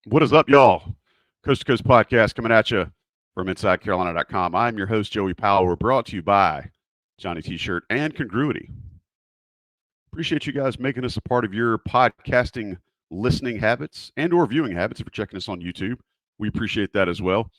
What is up, y'all? Coast to Coast podcast coming at you from InsideCarolina.com. I'm your host, Joey Powell. We're brought to you by Johnny T-Shirt and Congruity. Appreciate you guys making us a part of your podcasting listening habits and or viewing habits if you're checking us on YouTube. We appreciate that as well.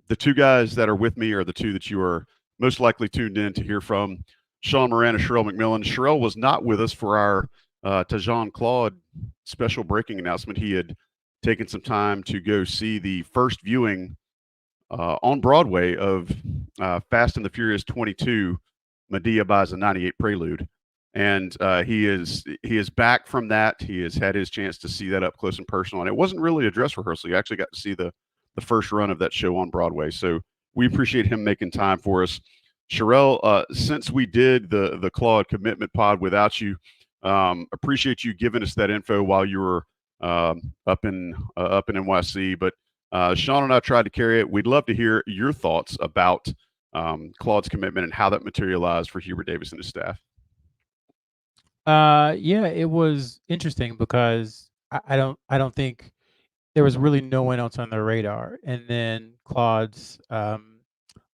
The two guys that are with me are the two that you are most likely tuned in to hear from. Sean Moran and Sherrell McMillan. Sherrell was not with us for our Tyzhaun Claude special breaking announcement. He had taken some time to go see the first viewing on Broadway of Fast and the Furious 22. Medea buys a '98 Prelude, and he is back from that. He has had his chance to see that up close and personal, and it wasn't really a dress rehearsal. You actually got to see the first run of that show on Broadway. So we appreciate him making time for us. Sherrell, since we did the Claude commitment pod without you, appreciate you giving us that info while you were up in NYC. But Sean and I tried to carry it. We'd love to hear your thoughts about Claude's commitment and how that materialized for Hubert Davis and his staff. Yeah, it was interesting because I don't think there was really no one else on their radar, and then Claude's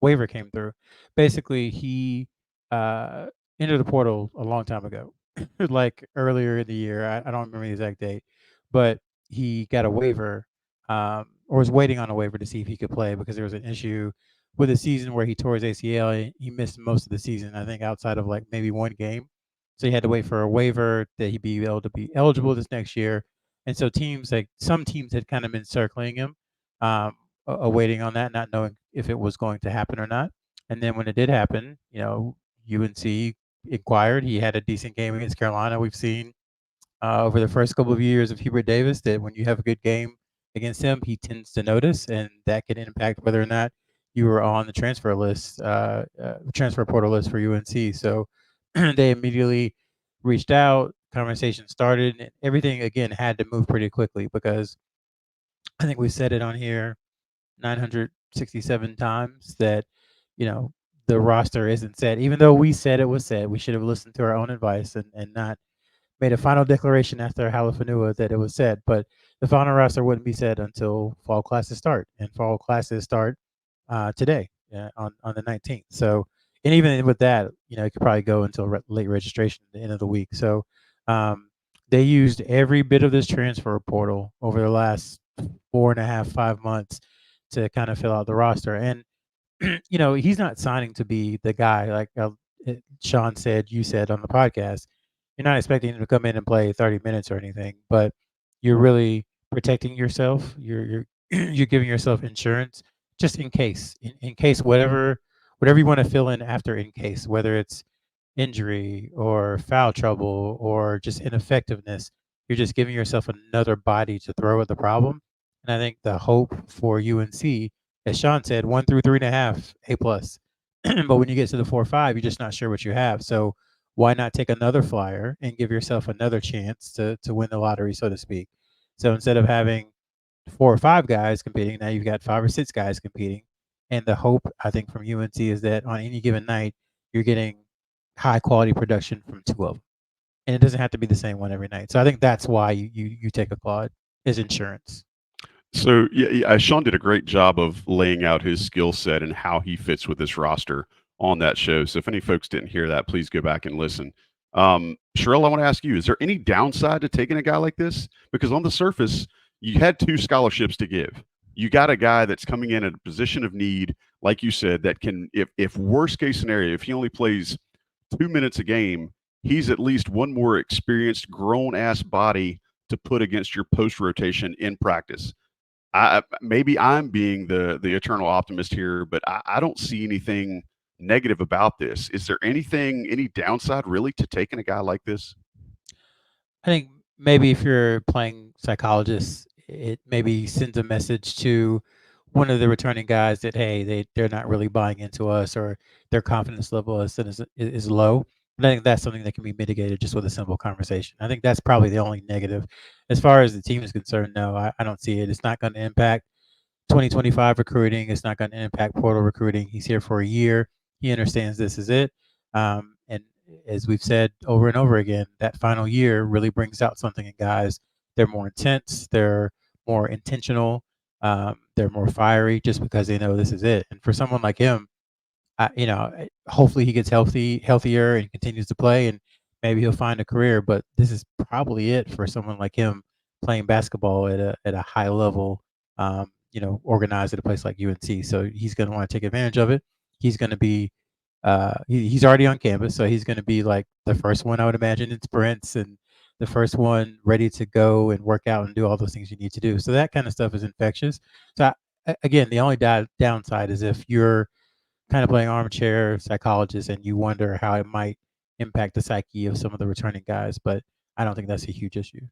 waiver came through. Basically, he uh, entered the portal a long time ago, like earlier in the year. I don't remember the exact date, but he got a waiver, or was waiting on a waiver to see if he could play because there was an issue with the season where he tore his ACL. And he missed most of the season, I think, outside of like maybe one game. So he had to wait for a waiver that he'd be able to be eligible this next year. And so teams like some teams had kind of been circling him, um, awaiting on that, not knowing if it was going to happen or not. And then when it did happen, UNC inquired. He had a decent game against Carolina. We've seen over the first couple of years of Hubert Davis that when you have a good game against him, he tends to notice, and that can impact whether or not you were on the transfer list, transfer portal list for UNC. So they immediately reached out. Conversation started, and everything again had to move pretty quickly because I think we said it on here 967 times that you know the roster isn't set. Even though we said it was set, we should have listened to our own advice and not made a final declaration after Halifanua that it was set. But the final roster wouldn't be set until fall classes start, and fall classes start today, on the 19th. So, and even with that, it could probably go until late registration at the end of the week. So, um, they used every bit of this transfer portal over the last 4.5, 5 months to kind of fill out the roster. And he's not signing to be the guy like Sean said, you said on the podcast. You're not expecting him to come in and play 30 minutes or anything, but you're really protecting yourself. You're you're giving yourself insurance just in case whatever you want to fill in after in case, whether it's injury or foul trouble or just ineffectiveness. You're just giving yourself another body to throw at the problem. And I think the hope for UNC, as Sean said, 1 through 3.5, A plus. But when you get to the 4 or 5, you're just not sure what you have. So why not take another flyer and give yourself another chance to win the lottery, so to speak? So instead of having 4 or 5 guys competing, now you've got 5 or 6 guys competing. And the hope, I think, from UNC is that on any given night, you're getting high quality production from 2 of them. And it doesn't have to be the same one every night. So I think that's why you take a Claude is insurance. So yeah, Sean did a great job of laying out his skill set and how he fits with this roster on that show. So if any folks didn't hear that, please go back and listen. Sherrell, I want to ask you: is there any downside to taking a guy like this? Because on the surface, you had 2 scholarships to give. You got a guy that's coming in at a position of need, like you said, that can, if worst case scenario, if he only plays 2 minutes a game, he's at least one more experienced, grown ass body to put against your post rotation in practice. Maybe I'm being the eternal optimist here, but I don't see anything negative about this. Is there any downside really to taking a guy like this? I think maybe if you're playing psychologist, it maybe sends a message to one of the returning guys that hey, they're not really buying into us or their confidence level is low. But I think that's something that can be mitigated just with a simple conversation. I think that's probably the only negative. As far as the team is concerned, no, I don't see it. It's not going to impact 2025 recruiting. It's not going to impact portal recruiting. He's here for a year. He understands this is it. And as we've said over and over again, that final year really brings out something in guys. They're more intense. They're more intentional. They're more fiery just because they know this is it. And for someone like him, hopefully he gets healthier and continues to play, and maybe he'll find a career. But this is probably it for someone like him playing basketball at a high level. Organized at a place like UNC. So he's going to want to take advantage of it. He's going to be he's already on campus, so he's going to be like the first one, I would imagine, in sprints and the first one ready to go and work out and do all those things you need to do. So that kind of stuff is infectious. So again, the only downside is if you're kind of playing armchair psychologist and you wonder how it might impact the psyche of some of the returning guys, but I don't think that's a huge issue.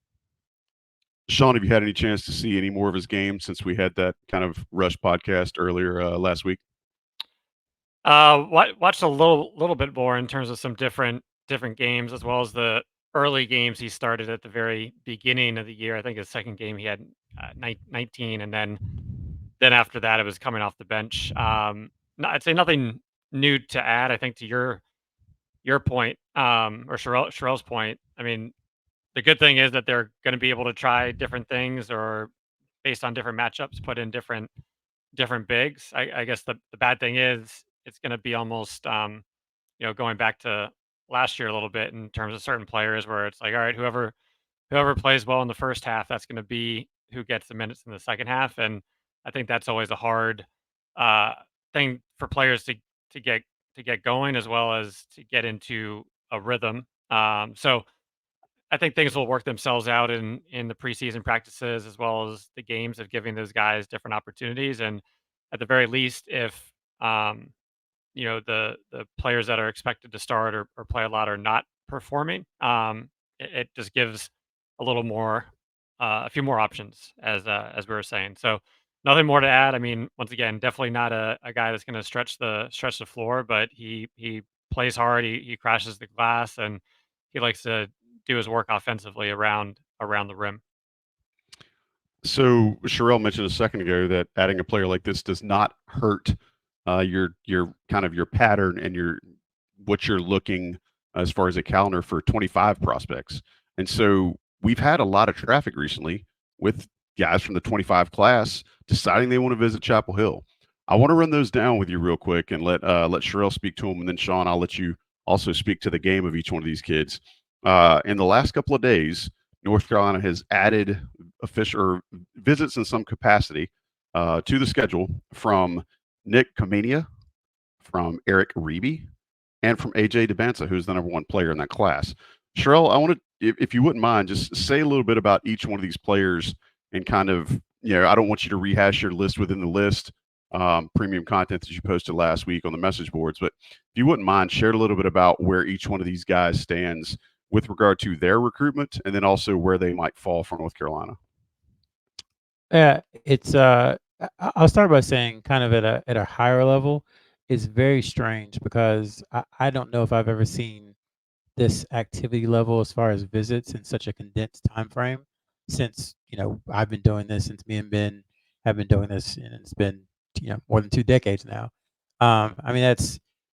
Sean, have you had any chance to see any more of his game since we had that kind of rush podcast earlier last week? Watched a little bit more in terms of some different games, as well as the early games he started at the very beginning of the year. I think his second game he had 19, and then after that it was coming off the bench. I'd say nothing new to add. I think to your point, or Sherrell's point. I mean, the good thing is that they're going to be able to try different things, or based on different matchups, put in different bigs. I guess the bad thing is it's going to be almost going back to last year a little bit in terms of certain players, where it's like, all right, whoever plays well in the first half, that's going to be who gets the minutes in the second half. And I think that's always a hard uh, thing for players to get going, as well as to get into a rhythm. So I think things will work themselves out in the preseason practices, as well as the games, of giving those guys different opportunities. And at the very least, if the players that are expected to start or play a lot are not performing, it just gives a little more, a few more options, as we were saying. So nothing more to add. I mean, once again, definitely not a guy that's going to stretch the floor, but he plays hard. He crashes the glass, and he likes to do his work offensively around the rim. So Sherrell mentioned a second ago that adding a player like this does not hurt your kind of your pattern and what you're looking as far as a calendar for 25 prospects. And so we've had a lot of traffic recently with guys from the 25 class deciding they want to visit Chapel Hill. I want to run those down with you real quick and let Sherrell speak to them, and then Sean, I'll let you also speak to the game of each one of these kids. In the last couple of days, North Carolina has added official or visits in some capacity to the schedule from Nick Kamenia, from Eric Reeby, and from AJ DeBanza, who's the number one player in that class. Sherrell, I want to, if you wouldn't mind, just say a little bit about each one of these players and kind of, I don't want you to rehash your list within the list, premium content that you posted last week on the message boards, but if you wouldn't mind, share a little bit about where each one of these guys stands with regard to their recruitment, and then also where they might fall for North Carolina. Yeah, it's I'll start by saying, kind of at a higher level, it's very strange because I don't know if I've ever seen this activity level as far as visits in such a condensed time frame since I've been doing this, since me and Ben have been doing this, and it's been more than 2 decades now. I mean,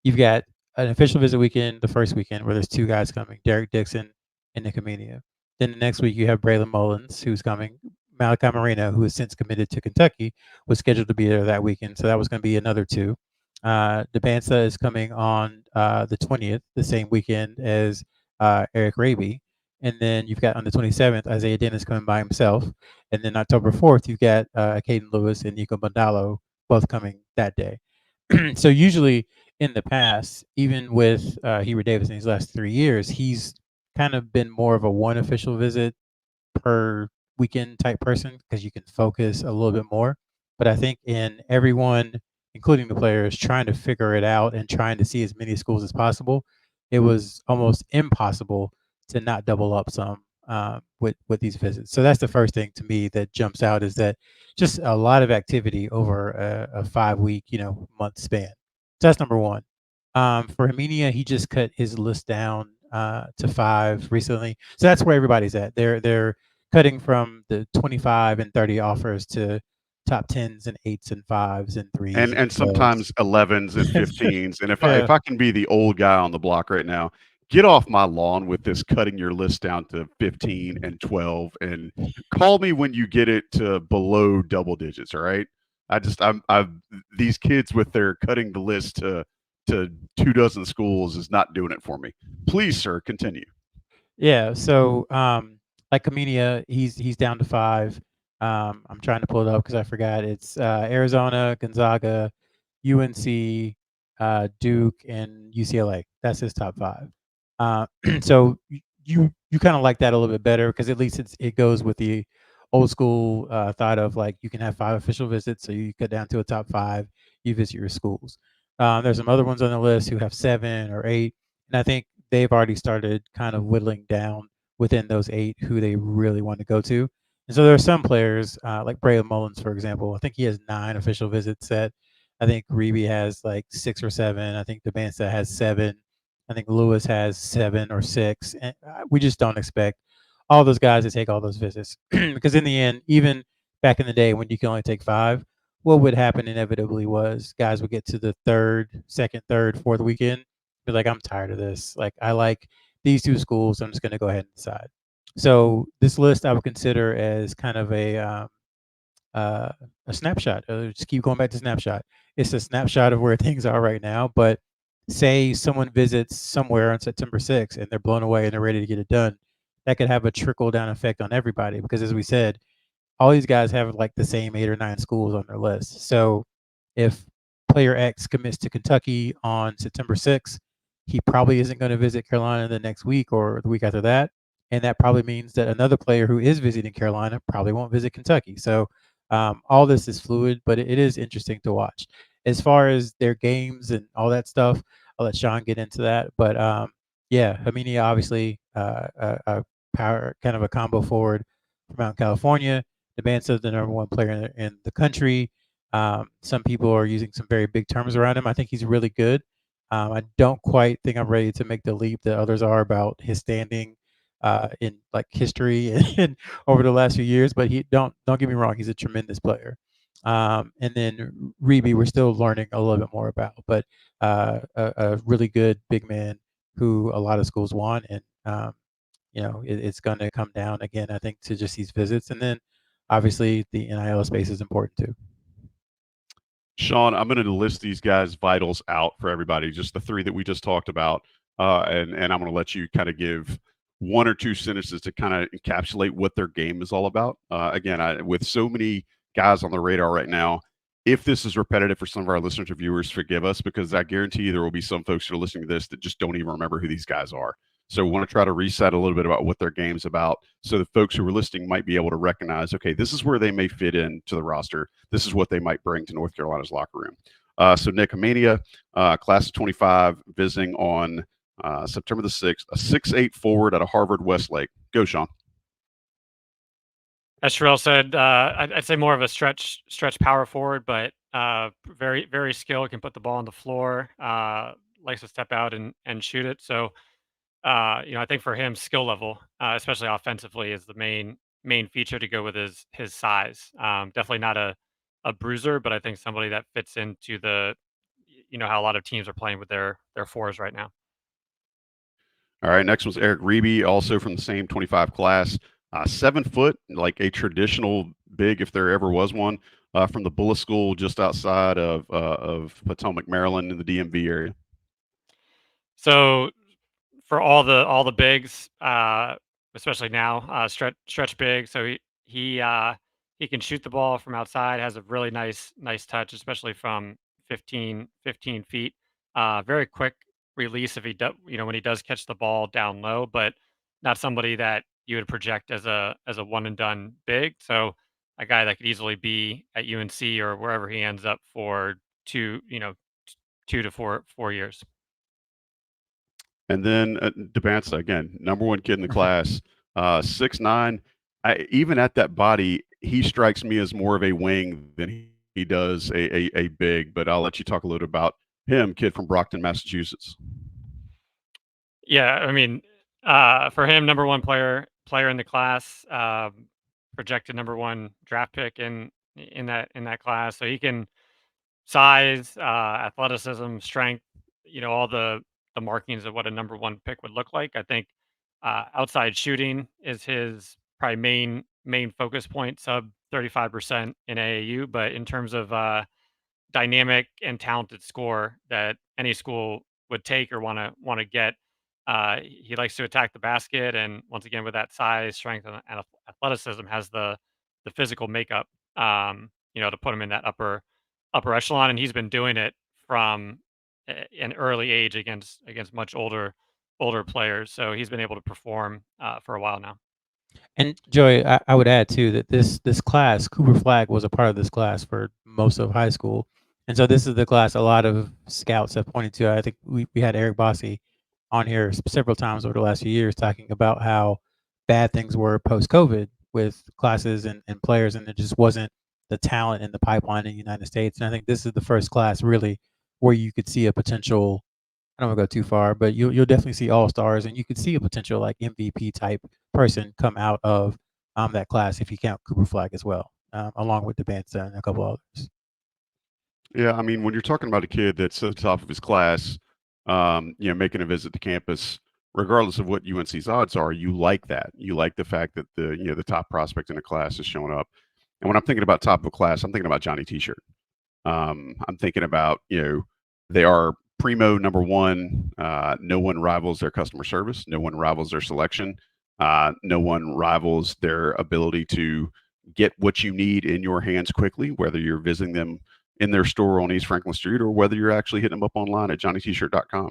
you've got an official visit weekend, the first weekend, where there's 2 guys coming, Derek Dixon and Nick Amenia. Then the next week you have Braylon Mullins, who's coming. Malachi Marino, who has since committed to Kentucky, was scheduled to be there that weekend, so that was going to be another 2. DeBanza is coming on the 20th, the same weekend as Eric Raby. And then you've got on the 27th, Isaiah Dennis coming by himself. And then October 4th, you've got Caden Lewis and Nico Bandalo both coming that day. So usually in the past, even with Heber Davis in these last 3 years, he's kind of been more of a one official visit per weekend type person because you can focus a little bit more. But I think in everyone, including the players, trying to figure it out and trying to see as many schools as possible, it was almost impossible to not double up some with these visits. So that's the first thing to me that jumps out, is that just a lot of activity over a 5-week, month span. So that's number one. For Amenia, he just cut his list down to 5 recently. So that's where everybody's at. They're cutting from the 25 and 30 offers to top 10s and 8s and 5s and 3s and sometimes 11s and 15s. And if Yeah. I can be the old guy on the block right now, get off my lawn with this cutting your list down to 15 and 12 and call me when you get it to below double digits. All right. I've these kids with their cutting the list to 2 dozen schools is not doing it for me. Please, sir, continue. Yeah. So, like Kamenia, he's down to 5. I'm trying to pull it up because I forgot. It's Arizona, Gonzaga, UNC, Duke, and UCLA. That's his top 5. So you kind of like that a little bit better because at least it goes with the old school thought of like you can have 5 official visits, so you cut down to a top 5. You visit your schools. There's some other ones on the list who have 7 or 8, and I think they've already started kind of whittling down within those 8 who they really want to go to. And so there are some players like Braylon Mullins, for example. I think he has 9 official visits set. I think Reeby has like 6 or 7. I think Debansa has 7. I think Lewis has 7 or 6. And we just don't expect all those guys to take all those visits because in the end, even back in the day when you can only take 5, what would happen inevitably was guys would get to the second, third, fourth weekend, be like, I'm tired of this. Like, I like these 2 schools. I'm just going to go ahead and decide. So this list I would consider as kind of uh, a snapshot. Just keep going back to snapshot. It's a snapshot of where things are right now. But say someone visits somewhere on September 6th and they're blown away and they're ready to get it done, that could have a trickle down effect on everybody because, as we said, all these guys have like the same 8 or 9 schools on their list. So if player X commits to Kentucky on September 6th, he probably isn't going to visit Carolina the next week or the week after that. And that probably means that another player who is visiting Carolina probably won't visit Kentucky. So all this is fluid, but it is interesting to watch. As far as their games and all that stuff, I'll let Sean get into that. But yeah, Hamini obviously a power kind of a combo forward from out in California. Debansa, the number 1 player in the country. Some people are using some very big terms around him. I think he's really good. I don't quite think I'm ready to make the leap that others are about his standing in like history and over the last few years. But he don't get me wrong, he's a tremendous player. And then Reeby, we're still learning a little bit more about, but a really good big man who a lot of schools want, and it's going to come down again, I think, to just these visits, and then obviously the NIL space is important too. Sean, I'm going to list these guys' vitals out for everybody, just the 3 that we just talked about, and I'm going to let you kind of give 1 or 2 sentences to kind of encapsulate what their game is all about. Again, with so many guys on the radar right now, if this is repetitive for some of our listeners or viewers, forgive us because I guarantee you there will be some folks who are listening to this that just don't even remember who these guys are. So we want to try to reset a little bit about what their game's about so the folks who are listening might be able to recognize, okay, this is where they may fit into the roster. This is what they might bring to North Carolina's locker room. So Nick Amania, class of 25, visiting on September the 6th, a 6'8" forward out of Harvard Westlake. Go, Sean. As Sherrell said, I'd say more of a stretch power forward, but very, very skilled, can put the ball on the floor, likes to step out and shoot it. So, I think for him, skill level, especially offensively, is the main feature to go with his size. Definitely not a bruiser, but I think somebody that fits into how a lot of teams are playing with their fours right now. All right, next one's Eric Reeby, also from the same 25 class. 7 foot, like a traditional big, if there ever was one, from the Bullis School just outside of Potomac, Maryland, in the DMV area. So for all the bigs, especially now, stretch big. So he can shoot the ball from outside. Has a really nice touch, especially from 15 feet. Very quick release if he does, when he does catch the ball down low, but not somebody that you would project as a one and done big. So a guy that could easily be at UNC or wherever he ends up for 2 to 4 years. And then Debansa, again, number 1 kid in the class, 6'9". Even at that body, he strikes me as more of a wing than he does a big. But I'll let you talk a little bit about him, kid from Brockton, Massachusetts. Yeah, I mean, for him, number 1 player in the class, projected number 1 draft pick in that class. So he can size, athleticism, strength, all the the markings of what a number one pick would look like. I think outside shooting is his probably main focus point, sub 35% in AAU. But in terms of dynamic and talented scorer that any school would take or want to get. He likes to attack the basket, and once again, with that size, strength, and athleticism, has the physical makeup, to put him in that upper echelon. And he's been doing it from an early age against much older players. So he's been able to perform for a while now. And Joey, I would add too that this class, Cooper Flagg was a part of this class for most of high school, and so this is the class a lot of scouts have pointed to. I think we had Eric Bossi on here several times over the last few years talking about how bad things were post COVID with classes and players, and there just wasn't the talent in the pipeline in the United States. And I think this is the first class really where you could see a potential. I don't want to go too far, but you'll definitely see all stars, and you could see a potential like MVP type person come out of that class if you count Cooper Flagg as well, along with DeBanza and a couple others. Yeah, I mean, when you're talking about a kid that's at the top of his class, making a visit to campus, regardless of what UNC's odds are, you like that. You like the fact that the top prospect in the class is showing up. And when I'm thinking about top of a class, I'm thinking about Johnny T-shirt. I'm thinking about they are primo number one. No one rivals their customer service. No one rivals their selection. No one rivals their ability to get what you need in your hands quickly, whether you're visiting them in their store on East Franklin Street or whether you're actually hitting them up online at johnnytshirt.com.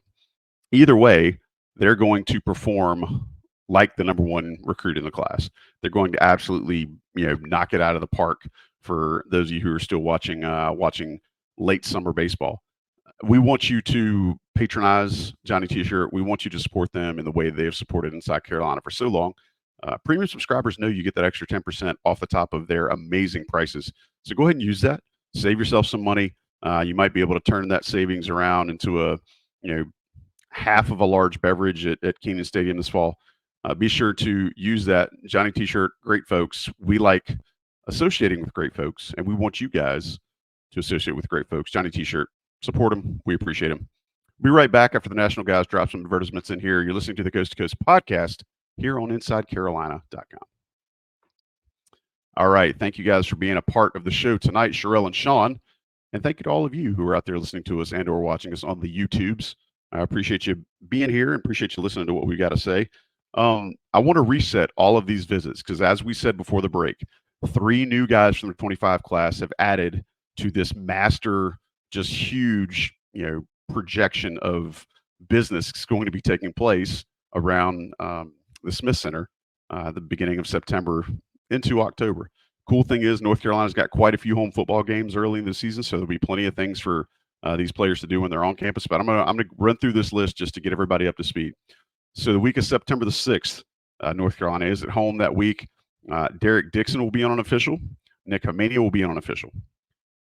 Either way, they're going to perform like the number one recruit in the class. They're going to absolutely, knock it out of the park for those of you who are still watching late summer baseball. We want you to patronize Johnny T-shirt. We want you to support them in the way they have supported Inside Carolina for so long. Premium subscribers know you get that extra 10% off the top of their amazing prices. So go ahead and use that. Save yourself some money. You might be able to turn that savings around into a, half of a large beverage at Kenan Stadium this fall. Be sure to use that Johnny T-shirt. Great folks. We like associating with great folks, and we want you guys to associate with great folks. Johnny T-shirt. Support them. We appreciate them. Be right back after the national guys drop some advertisements in here. You're listening to the Coast to Coast podcast here on InsideCarolina.com. All right. Thank you guys for being a part of the show tonight, Sherrell and Sean. And thank you to all of you who are out there listening to us and or watching us on the YouTubes. I appreciate you being here and appreciate you listening to what we got to say. I want to reset all of these visits because as we said before the break, 3 new guys from the 25 class have added to this master, just huge, projection of business is going to be taking place around the Smith Center the beginning of September into October. Cool thing is North Carolina's got quite a few home football games early in the season, so there'll be plenty of things for these players to do when they're on campus. But I'm gonna run through this list just to get everybody up to speed. So the week of September the 6th, North Carolina is at home that week. Derek Dixon will be on unofficial. Nick Hamania will be on unofficial.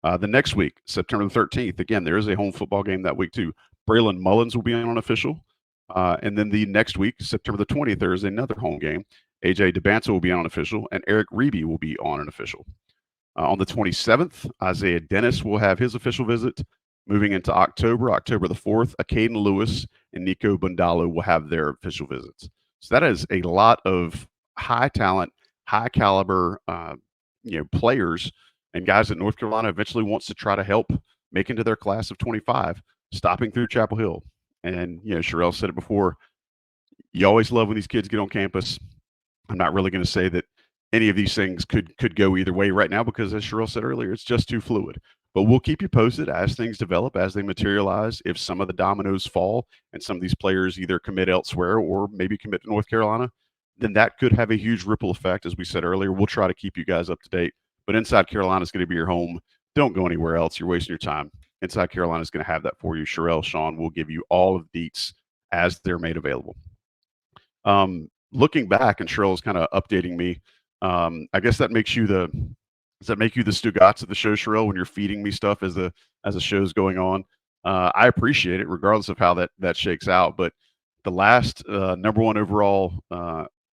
The next week, September the 13th, again, there is a home football game that week too. Braylon Mullins will be on unofficial. And then the next week, September the 20th, there is another home game. AJ DeBanza will be on unofficial, and Eric Reeby will be on unofficial. On the 27th, Isaiah Dennis will have his official visit. Moving into October the 4th, Acaden Lewis and Nico Bundalo will have their official visits. So that is a lot of high talent, high caliber, players and guys that North Carolina eventually wants to try to help make into their class of 25, stopping through Chapel Hill. And, Sherrell said it before, you always love when these kids get on campus. I'm not really going to say that any of these things could go either way right now because, as Sherrell said earlier, it's just too fluid. But we'll keep you posted as things develop, as they materialize. If some of the dominoes fall and some of these players either commit elsewhere or maybe commit to North Carolina, then that could have a huge ripple effect. As we said earlier, we'll try to keep you guys up to date. But Inside Carolina is going to be your home. Don't go anywhere else. You're wasting your time. Inside Carolina is going to have that for you. Sherrell, Sean will give you all of the deets as they're made available. Looking back, and Sherrell is kind of updating me. I guess that makes you the Stugotz of the show, Sherrell, when you're feeding me stuff as the show's going on. I appreciate it, regardless of how that shakes out. But the last number 1 overall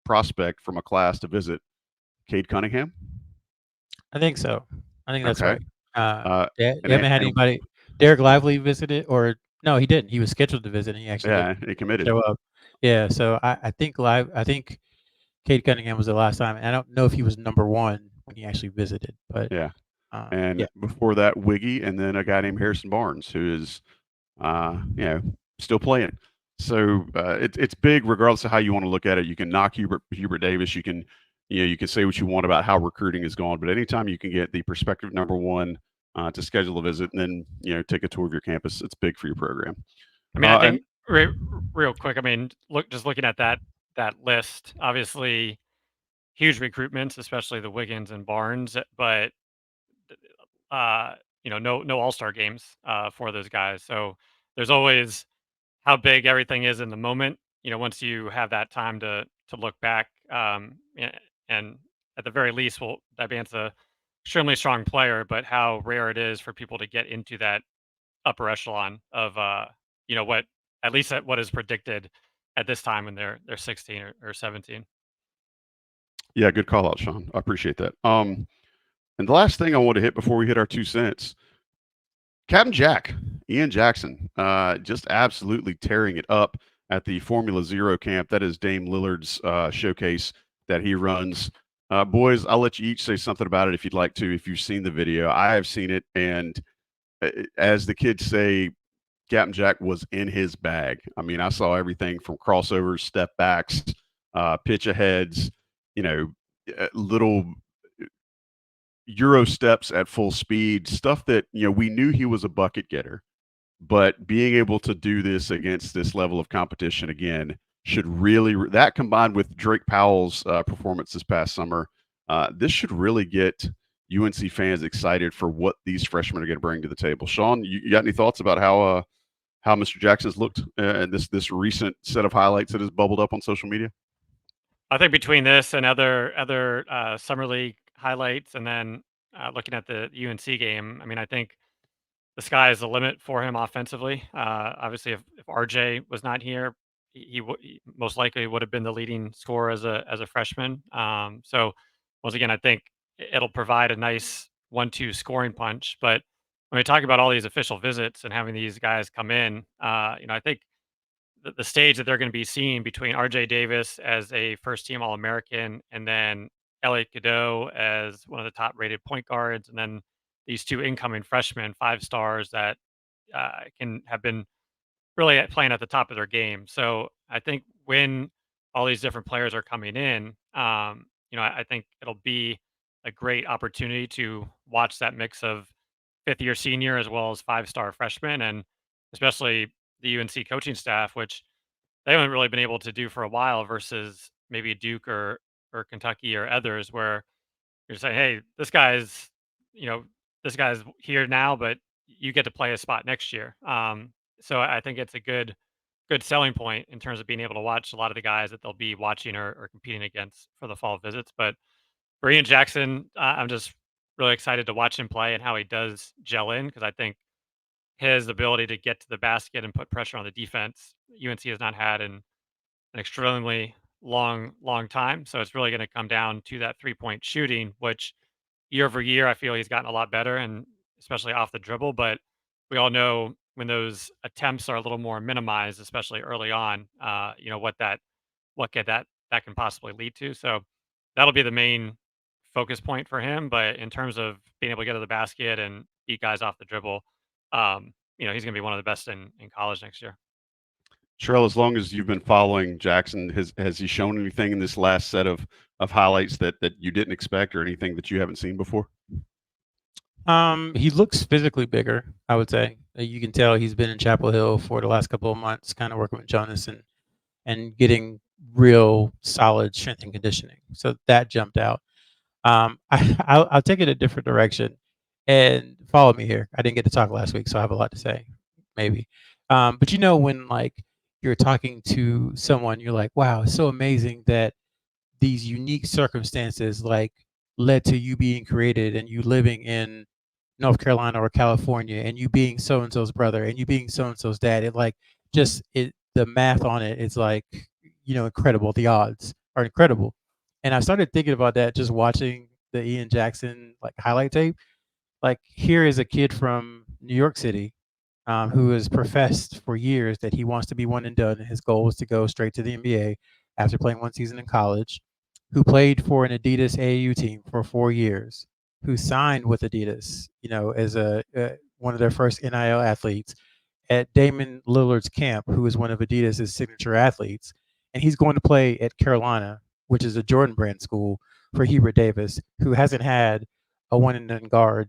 prospect from a class to visit, Cade Cunningham. I think so. I think that's Okay. right. They haven't had anybody. Derek Lively visited, or No, he didn't. He was scheduled to visit, and he actually Yeah, didn't he committed. show up. Yeah, so I think Cade Cunningham was the last time. And I don't know if he was number one when he actually visited, but Yeah. And yeah. before that, Wiggy, and then a guy named Harrison Barnes, who is, still playing. So it's big, regardless of how you want to look at it. You can knock Hubert Davis. You can, you can say what you want about how recruiting is going, but anytime you can get the prospective number one to schedule a visit and then take a tour of your campus, it's big for your program. I mean, I And think real quick. I mean, looking at that list, obviously huge recruitments, especially the Wiggins and Barnes, but no All-Star games for those guys. So there's always how big everything is in the moment. Once you have that time to look back, and at the very least, well, that man's a extremely strong player, but how rare it is for people to get into that upper echelon of what, at least at what is predicted at this time when they're 16 or 17. yeah, good call out, Sean. I appreciate that. And the last thing I want to hit before we hit our 2 cents, Captain Jack, Ian Jackson, just absolutely tearing it up at the Formula Zero camp. That is Dame Lillard's showcase that he runs. Boys, I'll let you each say something about it if you'd like to, if you've seen the video. I have seen it, and as the kids say, Captain Jack was in his bag. I mean, I saw everything from crossovers, step backs, pitch aheads, little Euro steps at full speed, stuff that, we knew he was a bucket getter, but being able to do this against this level of competition again should really, that combined with Drake Powell's performance this past summer, this should really get UNC fans excited for what these freshmen are going to bring to the table. Sean, you got any thoughts about how Mr. Jackson's looked in this recent set of highlights that has bubbled up on social media? I think between this and other summer league highlights, and then looking at the UNC game, I mean, I think the sky is the limit for him offensively. Obviously, if RJ was not here, he most likely would have been the leading scorer as a freshman. So once again, I think it'll provide a nice 1-2 scoring punch. But when we talk about all these official visits and having these guys come in, I think the stage that they're going to be seeing between RJ Davis as a first team All American and then Elliot Cadeau as one of the top rated point guards, and then these two incoming freshmen, 5 stars that can have been really playing at the top of their game. So I think when all these different players are coming in, I think it'll be a great opportunity to watch that mix of fifth year senior as well as 5-star freshmen, and especially the UNC coaching staff, which they haven't really been able to do for a while versus maybe Duke or Kentucky or others, where you're saying, hey, you know, this guy's here now, but you get to play a spot next year. So I think it's a good selling point in terms of being able to watch a lot of the guys that they'll be watching or competing against for the fall visits. But for Ian Jackson, I'm just really excited to watch him play and how he does gel in, because I think his ability to get to the basket and put pressure on the defense, UNC has not had in an extremely long time. So it's really going to come down to that 3-point shooting, which year over year, I feel he's gotten a lot better, and especially off the dribble. But we all know when those attempts are a little more minimized, especially early on, what can possibly lead to. So that'll be the main focus point for him. But in terms of being able to get to the basket and beat guys off the dribble, he's going to be one of the best in college next year. Sherrell, as long as you've been following Jackson, has he shown anything in this last set of highlights that you didn't expect, or anything that you haven't seen before? He looks physically bigger, I would say. You can tell he's been in Chapel Hill for the last couple of months, kind of working with Jonas and getting real solid strength and conditioning. So that jumped out. I'll take it a different direction and follow me here. I didn't get to talk last week, so I have a lot to say, maybe. But when like you're talking to someone, you're like, wow, it's so amazing that these unique circumstances like led to you being created and you living in North Carolina or California and you being so and so's brother and you being so and so's dad. It like the math on it is like, incredible. The odds are incredible. And I started thinking about that just watching the Ian Jackson like highlight tape. Like here is a kid from New York City, who has professed for years that he wants to be one and done. And his goal is to go straight to the NBA after playing one season in college, who played for an Adidas AAU team for 4 years, who signed with Adidas, as one of their first NIL athletes at Damon Lillard's camp, who is one of Adidas's signature athletes, and he's going to play at Carolina, which is a Jordan Brand school, for Hubert Davis, who hasn't had a one and done guard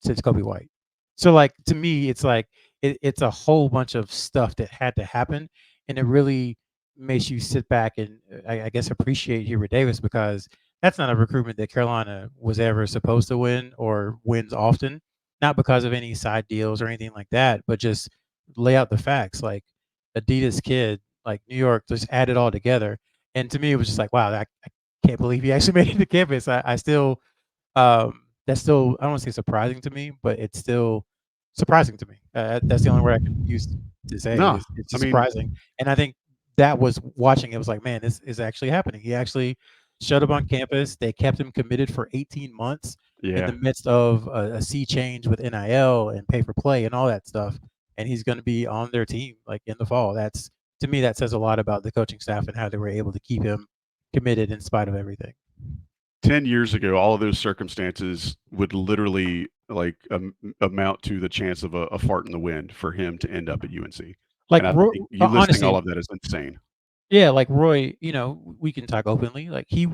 since Kobe White. So, like, to me, it's like it's a whole bunch of stuff that had to happen, and it really makes you sit back and I guess appreciate Hubert Davis, because that's not a recruitment that Carolina was ever supposed to win or wins often. Not because of any side deals or anything like that, but just lay out the facts. Like, Adidas kid, like New York, just add it all together. And to me, it was just like, wow, I can't believe he actually made it to campus. I still, that's still, I don't want to say surprising to me, but it's still surprising to me. That's the only word I can use to say No, is it's I just mean, surprising. And I think that was watching it was like, man, this is actually happening. He actually showed up on campus. They kept him committed for 18 months in yeah. the midst of a sea change with NIL and pay for play and all that stuff. And he's going to be on their team like in the fall. That's, to me, that says a lot about the coaching staff and how they were able to keep him committed in spite of everything. 10 years ago, all of those circumstances would literally like amount to the chance of a fart in the wind for him to end up at UNC. Like, And I think you listing all honestly, of that is insane. yeah, like Roy, we can talk openly. Like, he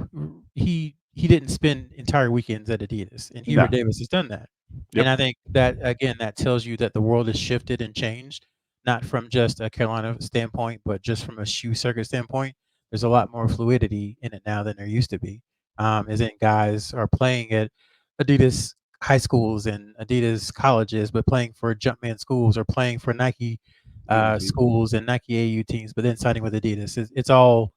didn't spend entire weekends at Adidas, and No. Hubert Davis has done that. Yep. And I think that, again, that tells you that the world has shifted and changed, not from just a Carolina standpoint, but just from a shoe circuit standpoint. There's a lot more fluidity in it now than there used to be. As in, guys are playing at Adidas high schools and Adidas colleges, but playing for Jumpman schools or playing for Nike schools and Nike AU teams, but then signing with Adidas. It's all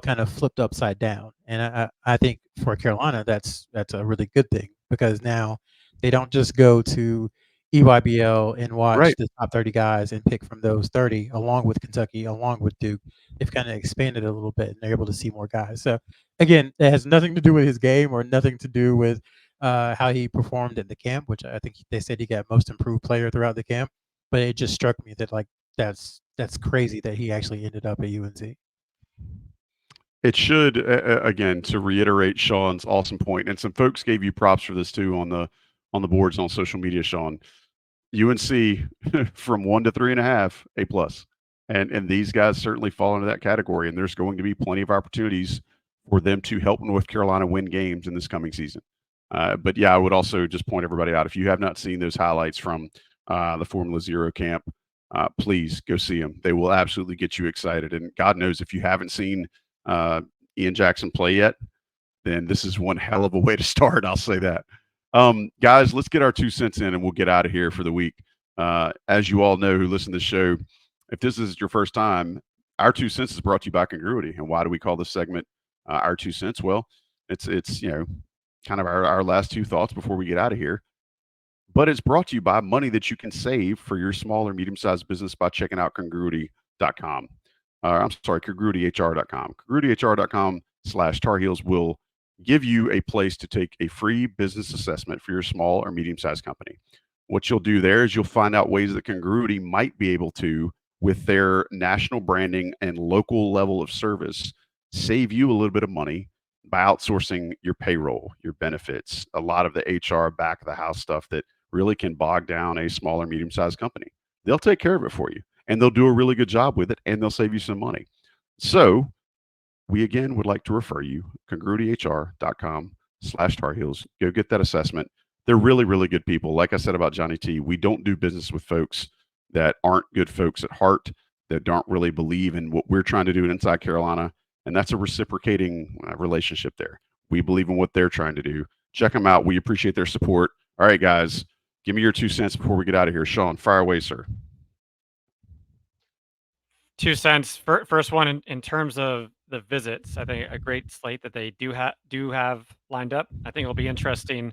kind of flipped upside down, and I think for Carolina that's a really good thing, because now they don't just go to EYBL and watch Right. the top 30 guys and pick from those 30, along with Kentucky, along with Duke. They've kind of expanded a little bit, and they're able to see more guys. So, again, it has nothing to do with his game or nothing to do with how he performed at the camp, which I think they said he got most improved player throughout the camp. But it just struck me that, like, that's crazy that he actually ended up at UNC. It should, again, to reiterate Sean's awesome point, and some folks gave you props for this too on the boards on social media, Sean. UNC from 1 to 3.5, A plus, and these guys certainly fall into that category. And there's going to be plenty of opportunities for them to help North Carolina win games in this coming season. But yeah, I would also just point everybody out, if you have not seen those highlights from the Formula Zero camp, please go see them. They will absolutely get you excited. And God knows if you haven't seen uh, Ian Jackson play yet, then this is one hell of a way to start. I'll say that. Guys, let's get our 2 cents in and we'll get out of here for the week. As you all know who listen to the show, if this is your first time, our 2 cents is brought to you by Congruity. And why do we call this segment our 2 cents? Well, it's kind of our last 2 thoughts before we get out of here. But it's brought to you by money that you can save for your small or medium-sized business by checking out congruity.com. I'm sorry, congruityhr.com. Congruityhr.com/Tar Heels will give you a place to take a free business assessment for your small or medium-sized company. What you'll do there is you'll find out ways that Congruity might be able to, with their national branding and local level of service, save you a little bit of money by outsourcing your payroll, your benefits, a lot of the HR back of the house stuff that really can bog down a small or medium-sized company. They'll take care of it for you, and they'll do a really good job with it, and they'll save you some money. So we again would like to refer you, congruityhr.com/Tar Heels. Go get that assessment. They're really, really good people. Like I said about Johnny T, we don't do business with folks that aren't good folks at heart, that don't really believe in what we're trying to do inside Carolina. And that's a reciprocating relationship there. We believe in what they're trying to do. Check them out. We appreciate their support. All right, guys, give me your 2 cents before we get out of here. Sean, fire away, sir. 2 cents. First one in terms of the visits. I think a great slate that they do have lined up. I think it'll be interesting.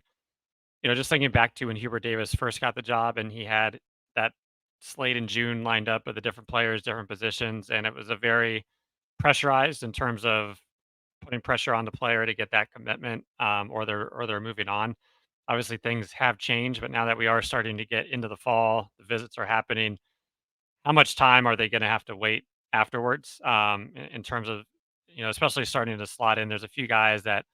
Just thinking back to when Hubert Davis first got the job, and he had that slate in June lined up with the different players, different positions, and it was a very pressurized in terms of putting pressure on the player to get that commitment, or they're moving on. Obviously, things have changed, but now that we are starting to get into the fall, the visits are happening. How much time are they going to have to wait afterwards? In terms of, especially starting to slot in. There's a few guys that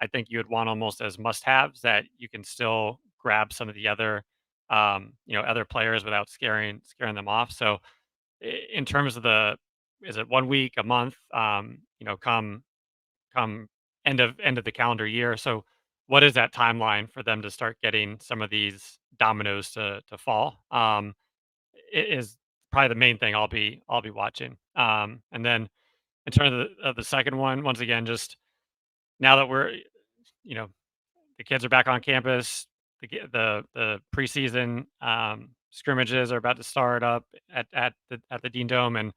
I think you would want almost as must-haves that you can still grab some of the other, other players without scaring them off. So, in terms of is it 1 week, a month? Come end of the calendar year. So, what is that timeline for them to start getting some of these dominoes to fall? It is probably the main thing I'll be watching. And then in terms of the second one, once again, just now that you know the kids are back on campus, the preseason scrimmages are about to start up at the Dean Dome, and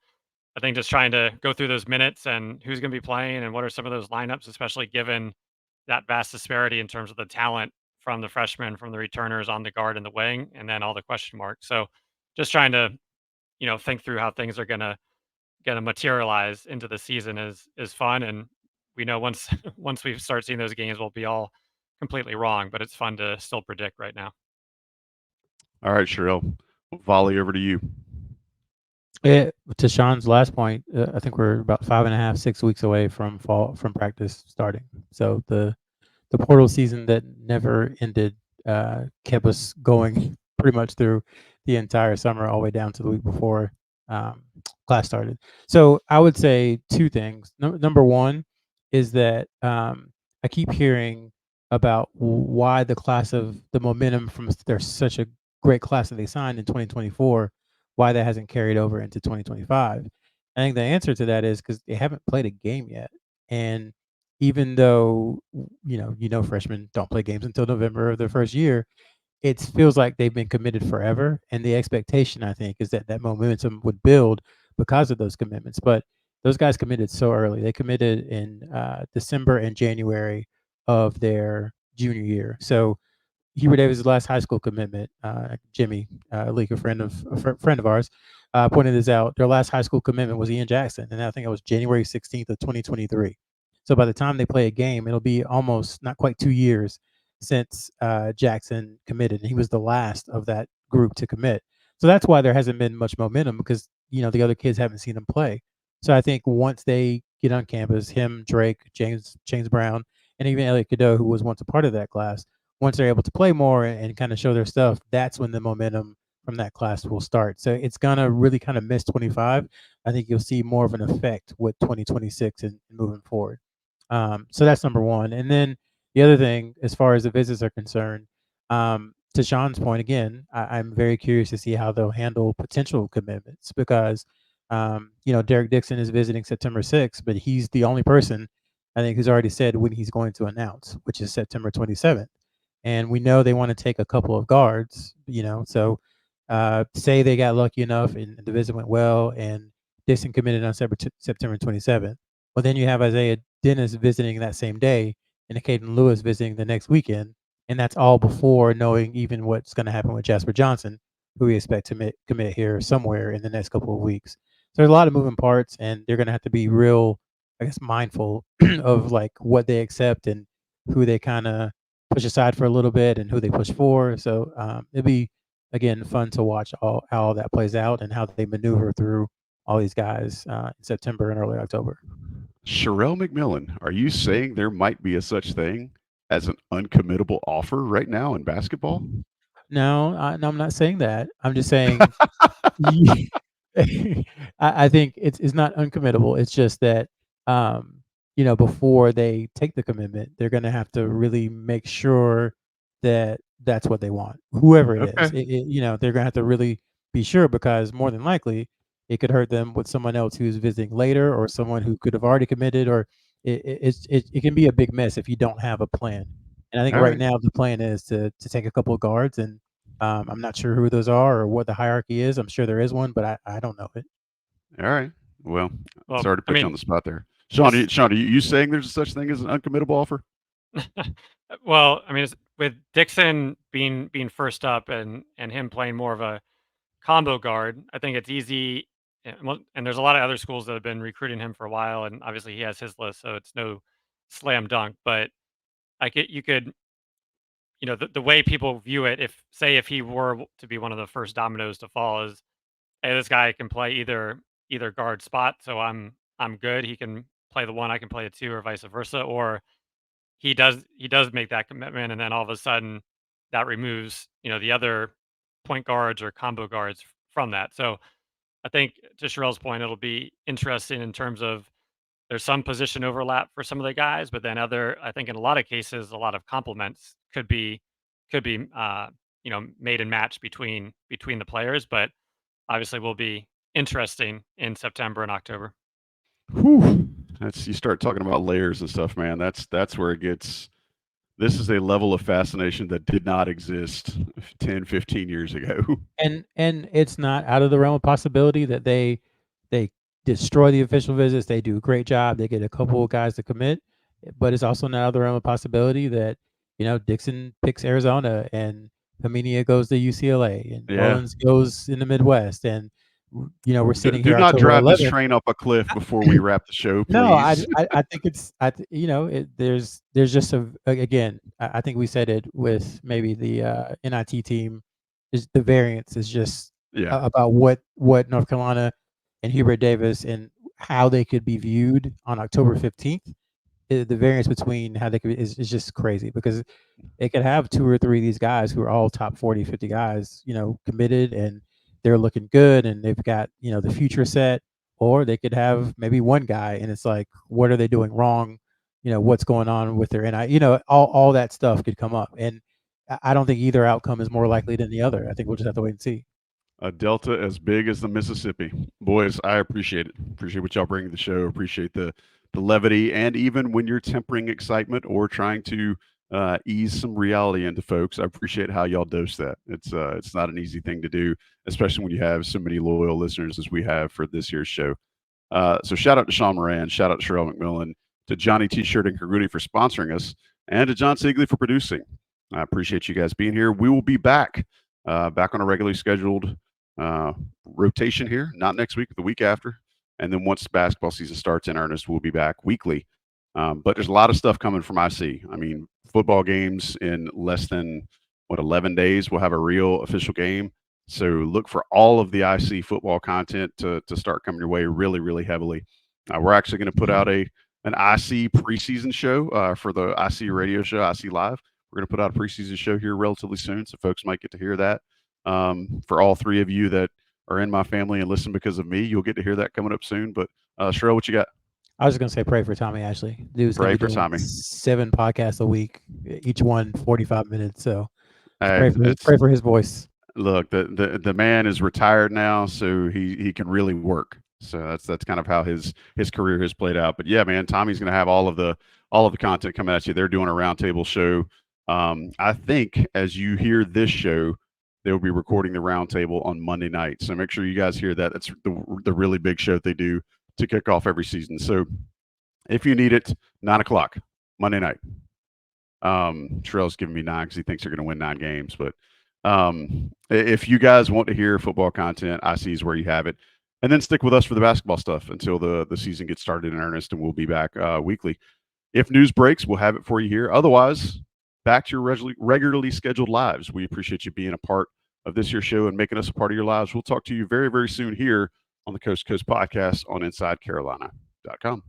I think just trying to go through those minutes and who's going to be playing and what are some of those lineups, especially given that vast disparity in terms of the talent from the freshmen, from the returners on the guard and the wing, and then all the question marks. So just trying to think through how things are gonna materialize into the season is fun, and we know once once we start seeing those games, we'll be all completely wrong, but it's fun to still predict right now. All right, Sherrell, volley over to you. To Sean's last point, I think we're about 5.5, 6 weeks away from practice starting. So the portal season that never ended kept us going pretty much through the entire summer, all the way down to the week before class started. So I would say two things. Number one is that I keep hearing about why the momentum from there's such a great class that they signed in 2024, why that hasn't carried over into 2025. I think the answer to that is because they haven't played a game yet. And even though freshmen don't play games until November of their first year, it feels like they've been committed forever, and the expectation, I think, is that that momentum would build because of those commitments. But those guys committed so early. They committed in December and January of their junior year. So Hubert Davis' last high school commitment, Jimmy Leak, friend of ours, pointed this out. Their last high school commitment was Ian Jackson, and I think it was January 16th of 2023. So by the time they play a game, it'll be almost not quite 2 years since Jackson committed, and he was the last of that group to commit. So that's why there hasn't been much momentum, because the other kids haven't seen him play. So I think once they get on campus, him, Drake, James Brown, and even Elliot Cadeau, who was once a part of that class, once they're able to play more and kind of show their stuff, that's when the momentum from that class will start. So it's gonna really kind of miss 25. I think you'll see more of an effect with 2026 and moving forward. So that's number one. And then the other thing, as far as the visits are concerned, to Sean's point again, I'm very curious to see how they'll handle potential commitments, because Derek Dixon is visiting September 6th, but he's the only person I think who's already said when he's going to announce, which is September 27th. And we know they want to take a couple of guards, so say they got lucky enough and the visit went well and Dixon committed on September 27th. Well, then you have Isaiah Dennis visiting that same day and Caden Lewis visiting the next weekend. And that's all before knowing even what's going to happen with Jasper Johnson, who we expect to commit here somewhere in the next couple of weeks. So there's a lot of moving parts, and they're going to have to be real, I guess, mindful of like what they accept and who they kind of push aside for a little bit and who they push for. So it'll be, again, fun to watch how all that plays out and how they maneuver through all these guys in September and early October. Sherrell McMillan, are you saying there might be a such thing as an uncommittable offer right now in basketball? No, I'm not saying that. I'm just saying I think it's not uncommittable. It's just that before they take the commitment, they're going to have to really make sure that that's what they want, whoever it is. Okay. They're going to have to really be sure, because more than likely it could hurt them with someone else who's visiting later, or someone who could have already committed, or it can be a big mess if you don't have a plan. And I think All right right. now the plan is to take a couple of guards, and I'm not sure who those are or what the hierarchy is. I'm sure there is one, but I don't know it. All right. Well, Well, sorry to I put you on mean, the spot there. this Sean, are you saying there's such thing as an uncommittable offer? well, I mean, with Dixon being first up and him playing more of a combo guard, I think it's easy. And there's a lot of other schools that have been recruiting him for a while, and obviously he has his list, so it's no slam dunk. But you could the way people view it, if he were to be one of the first dominoes to fall, is, hey, this guy can play either guard spot, so I'm good. He can play the one, I can play the two, or vice versa. Or he does make that commitment, and then all of a sudden that removes the other point guards or combo guards from that. So I think, to Sherrell's point, it'll be interesting in terms of, there's some position overlap for some of the guys, but then I think in a lot of cases, a lot of complements could be made and matched between the players. But obviously will be interesting in September and October. Whew. You start talking about layers and stuff, man. That's where it gets. This is a level of fascination that did not exist 10, 15 years ago. And it's not out of the realm of possibility that they destroy the official visits. They do a great job. They get a couple of guys to commit, but it's also not out of the realm of possibility that Dixon picks Arizona and Herminia goes to UCLA and Yeah. Mullins goes in the Midwest, and we're sitting Do here not October drive this 11th. train up a cliff before we wrap the show, please. No, I think it's there's just again, I think we said it with maybe the NIT team, is the variance is just Yeah. about what North Carolina and Hubert Davis and how they could be viewed on October 15th. The variance between how they could is just crazy, because they could have 2 or 3 of these guys who are all top 40, 50 guys, committed, and they're looking good and they've got, the future set. Or they could have maybe one guy and it's like, what are they doing wrong? What's going on with their NI? All that stuff could come up. And I don't think either outcome is more likely than the other. I think we'll just have to wait and see. A delta as big as the Mississippi. Boys, I appreciate it. Appreciate what y'all bring to the show. Appreciate the levity, and even when you're tempering excitement or trying to ease some reality into folks, I appreciate how y'all dose that. It's not an easy thing to do, especially when you have so many loyal listeners as we have for this year's show. So shout out to Sean Moran, shout out to Sherrell McMillan, to Johnny T-Shirt and Congruity for sponsoring us, and to John Sigley for producing. I appreciate you guys being here. We will be back on a regularly scheduled rotation here, not next week, but the week after. And then once basketball season starts in earnest, we'll be back weekly. But there's a lot of stuff coming from IC. I mean, football games in less than 11 days. We'll have a real official game. So look for all of the IC football content to start coming your way really, really heavily. We're actually going to put out an IC preseason show for the IC radio show, IC Live. We're going to put out a preseason show here relatively soon, so folks might get to hear that. For all 3 of you that are in my family and listen because of me, you'll get to hear that coming up soon. But Sherrell, what you got? I was just gonna say, pray for Tommy Ashley. Dude's Pray gonna be for doing Tommy. 7 podcasts a week, each one 45 minutes. So Hey, pray for his voice. Look, the man is retired now, so he can really work. So that's kind of how his career has played out. But yeah, man, Tommy's going to have all of the content coming at you. They're doing a roundtable show. I think as you hear this show, they'll be recording the roundtable on Monday night. So make sure you guys hear that. That's the really big show that they do to kick off every season. So if you need it, 9:00 Monday night. Sherrell's giving me 9 because he thinks they're going to win 9 games. But if you guys want to hear football content, IC is where you have it. And then stick with us for the basketball stuff until the season gets started in earnest, and we'll be back weekly. If news breaks, we'll have it for you here. Otherwise, back to your regularly scheduled lives. We appreciate you being a part of this year's show and making us a part of your lives. We'll talk to you very, very soon here on the Coast to Coast podcast on InsideCarolina.com.